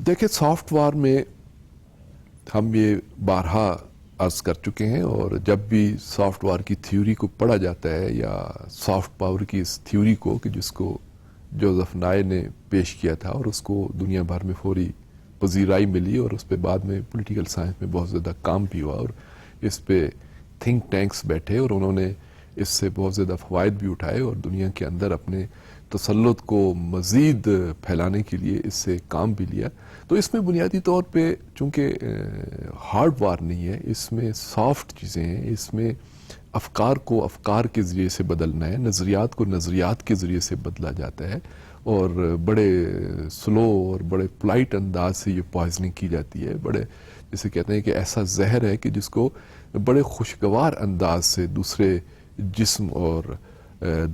دیکھیں سافٹ وار میں ہم یہ بارہا عرض کر چکے ہیں، اور جب بھی سافٹ وار کی تھیوری کو پڑھا جاتا ہے یا سافٹ پاور کی اس تھیوری کو کہ جس کو جوزف نائے نے پیش کیا تھا اور اس کو دنیا بھر میں فوری پذیرائی ملی، اور اس پہ بعد میں پولیٹیکل سائنس میں بہت زیادہ کام بھی ہوا، اور اس پہ تھنک ٹینکس بیٹھے اور انہوں نے اس سے بہت زیادہ فوائد بھی اٹھائے اور دنیا کے اندر اپنے تسلط کو مزید پھیلانے کے لیے اس سے کام بھی لیا۔ تو اس میں بنیادی طور پہ چونکہ ہارڈ وار نہیں ہے، اس میں سافٹ چیزیں ہیں، اس میں افکار کو افکار کے ذریعے سے بدلنا ہے، نظریات کو نظریات کے ذریعے سے بدلا جاتا ہے، اور بڑے سلو اور بڑے پولائٹ انداز سے یہ پوائزننگ کی جاتی ہے، بڑے جسے کہتے ہیں کہ ایسا زہر ہے کہ جس کو بڑے خوشگوار انداز سے دوسرے جسم اور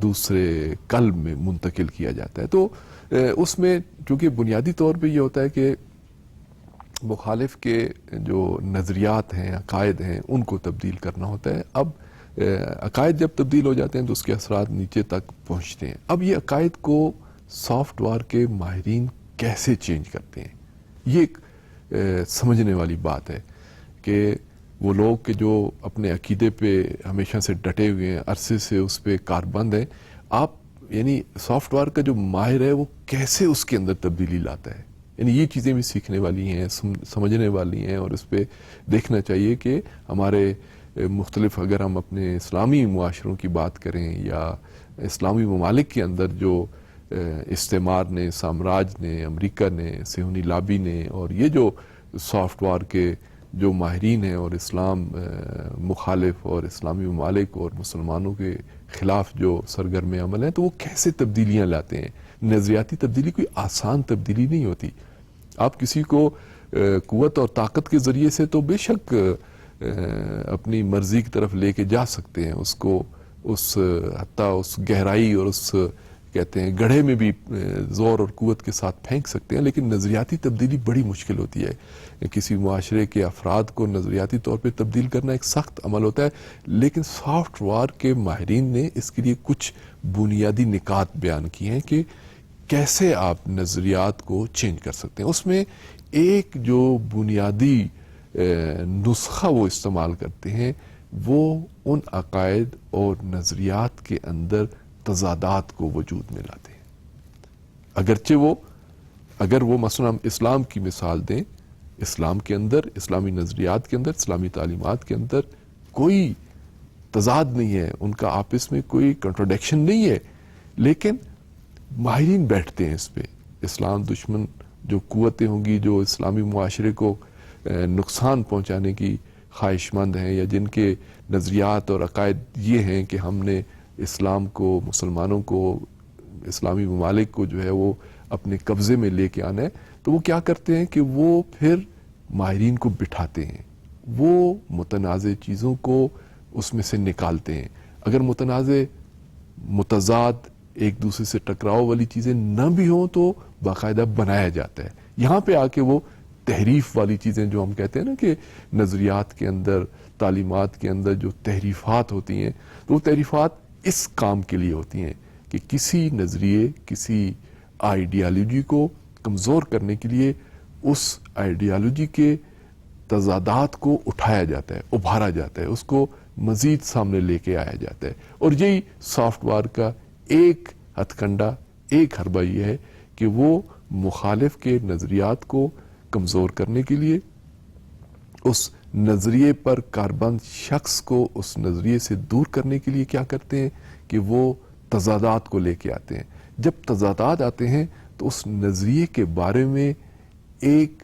دوسرے قلب میں منتقل کیا جاتا ہے۔ تو اس میں چونکہ بنیادی طور پہ یہ ہوتا ہے کہ مخالف کے جو نظریات ہیں، عقائد ہیں، ان کو تبدیل کرنا ہوتا ہے۔ اب عقائد جب تبدیل ہو جاتے ہیں تو اس کے اثرات نیچے تک پہنچتے ہیں۔ اب یہ عقائد کو سافٹ وار کے ماہرین کیسے چینج کرتے ہیں، یہ ایک سمجھنے والی بات ہے کہ وہ لوگ کہ جو اپنے عقیدے پہ ہمیشہ سے ڈٹے ہوئے ہیں، عرصے سے اس پہ کاربند ہیں، آپ یعنی سافٹ وار کا جو ماہر ہے وہ کیسے اس کے اندر تبدیلی لاتا ہے، یعنی یہ چیزیں بھی سیکھنے والی ہیں، سمجھنے والی ہیں، اور اس پہ دیکھنا چاہیے کہ ہمارے مختلف اگر ہم اپنے اسلامی معاشروں کی بات کریں یا اسلامی ممالک کے اندر جو استعمار نے، سامراج نے، امریکہ نے، صہیونی لابی نے، اور یہ جو سافٹ وار کے جو ماہرین ہیں اور اسلام مخالف اور اسلامی ممالک اور مسلمانوں کے خلاف جو سرگرم عمل ہیں، تو وہ کیسے تبدیلیاں لاتے ہیں۔ نظریاتی تبدیلی کوئی آسان تبدیلی نہیں ہوتی۔ آپ کسی کو قوت اور طاقت کے ذریعے سے تو بے شک اپنی مرضی کی طرف لے کے جا سکتے ہیں، اس کو اس حتیٰ اس گہرائی اور اس کہتے ہیں گڑھے میں بھی زور اور قوت کے ساتھ پھینک سکتے ہیں، لیکن نظریاتی تبدیلی بڑی مشکل ہوتی ہے۔ کسی معاشرے کے افراد کو نظریاتی طور پہ تبدیل کرنا ایک سخت عمل ہوتا ہے، لیکن سافٹ وار کے ماہرین نے اس کے لیے کچھ بنیادی نکات بیان کی ہیں کہ کیسے آپ نظریات کو چینج کر سکتے ہیں۔ اس میں ایک جو بنیادی نسخہ وہ استعمال کرتے ہیں وہ ان عقائد اور نظریات کے اندر تضادات کو وجود میں لاتے ہیں۔ اگرچہ اگر وہ مثلا ہم اسلام کی مثال دیں، اسلام کے اندر، اسلامی نظریات کے اندر، اسلامی تعلیمات کے اندر کوئی تضاد نہیں ہے، ان کا آپس میں کوئی کنٹراڈکشن نہیں ہے، لیکن ماہرین بیٹھتے ہیں اس پہ۔ اسلام دشمن جو قوتیں ہوں گی جو اسلامی معاشرے کو نقصان پہنچانے کی خواہش مند ہیں، یا جن کے نظریات اور عقائد یہ ہیں کہ ہم نے اسلام کو، مسلمانوں کو، اسلامی ممالک کو جو ہے وہ اپنے قبضے میں لے کے آنا ہے، تو وہ کیا کرتے ہیں کہ وہ پھر ماہرین کو بٹھاتے ہیں، وہ متنازع چیزوں کو اس میں سے نکالتے ہیں۔ اگر متنازع، متضاد، ایک دوسرے سے ٹکراؤ والی چیزیں نہ بھی ہوں تو باقاعدہ بنایا جاتا ہے۔ یہاں پہ آ کے وہ تحریف والی چیزیں جو ہم کہتے ہیں نا کہ نظریات کے اندر، تعلیمات کے اندر جو تحریفات ہوتی ہیں، تو وہ تحریفات اس کام کے لیے ہوتی ہیں کہ کسی نظریے، کسی آئیڈیالوجی کو کمزور کرنے کے لیے اس آئیڈیالوجی کے تضادات کو اٹھایا جاتا ہے، ابھارا جاتا ہے، اس کو مزید سامنے لے کے آیا جاتا ہے۔ اور یہی سافٹ وار کا ایک ہتھ کنڈا، ایک حربہ یہ ہے کہ وہ مخالف کے نظریات کو کمزور کرنے کے لیے، اس نظریے پر کاربند شخص کو اس نظریے سے دور کرنے کے لیے کیا کرتے ہیں کہ وہ تضادات کو لے کے آتے ہیں۔ جب تضادات آتے ہیں تو اس نظریے کے بارے میں ایک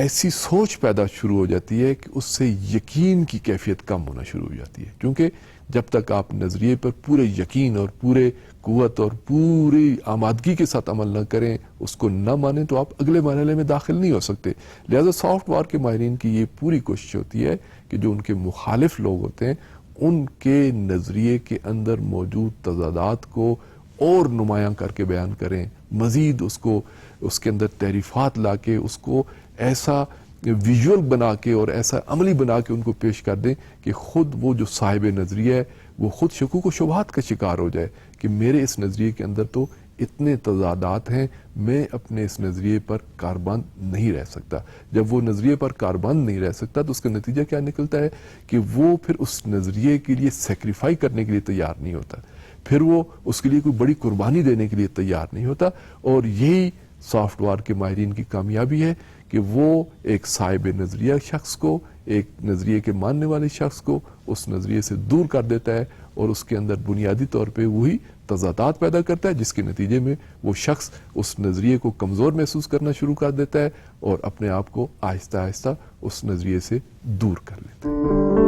ایسی سوچ پیدا شروع ہو جاتی ہے کہ اس سے یقین کی کیفیت کم ہونا شروع ہو جاتی ہے، کیونکہ جب تک آپ نظریے پر پورے یقین اور پورے قوت اور پوری آمادگی کے ساتھ عمل نہ کریں، اس کو نہ مانیں، تو آپ اگلے مرحلے میں داخل نہیں ہو سکتے۔ لہذا سافٹ وار کے ماہرین کی یہ پوری کوشش ہوتی ہے کہ جو ان کے مخالف لوگ ہوتے ہیں ان کے نظریے کے اندر موجود تضادات کو اور نمایاں کر کے بیان کریں، مزید اس کے اندر تحریفات لا کے اس کو ایسا ویژول بنا کے اور ایسا عملی بنا کے ان کو پیش کر دیں کہ خود وہ جو صاحب نظریہ ہے وہ خود شکوک و شبہات کا شکار ہو جائے کہ میرے اس نظریے کے اندر تو اتنے تضادات ہیں، میں اپنے اس نظریے پر کاربند نہیں رہ سکتا. جب وہ نظریے پر کاربند نہیں رہ سکتا تو اس کا نتیجہ کیا نکلتا ہے کہ وہ پھر اس نظریے کے لیے سیکریفائی کرنے کے لیے تیار نہیں ہوتا، پھر وہ اس کے لیے کوئی بڑی قربانی دینے کے لیے تیار نہیں ہوتا. اور یہی سافٹ ویئر کے ماہرین کی کامیابی ہے کہ وہ ایک صاحب نظریہ شخص کو، ایک نظریے کے ماننے والے شخص کو اس نظریے سے دور کر دیتا ہے اور اس کے اندر بنیادی طور پہ وہی تضادات پیدا کرتا ہے، جس کے نتیجے میں وہ شخص اس نظریے کو کمزور محسوس کرنا شروع کر دیتا ہے اور اپنے آپ کو آہستہ آہستہ اس نظریے سے دور کر لیتا ہے.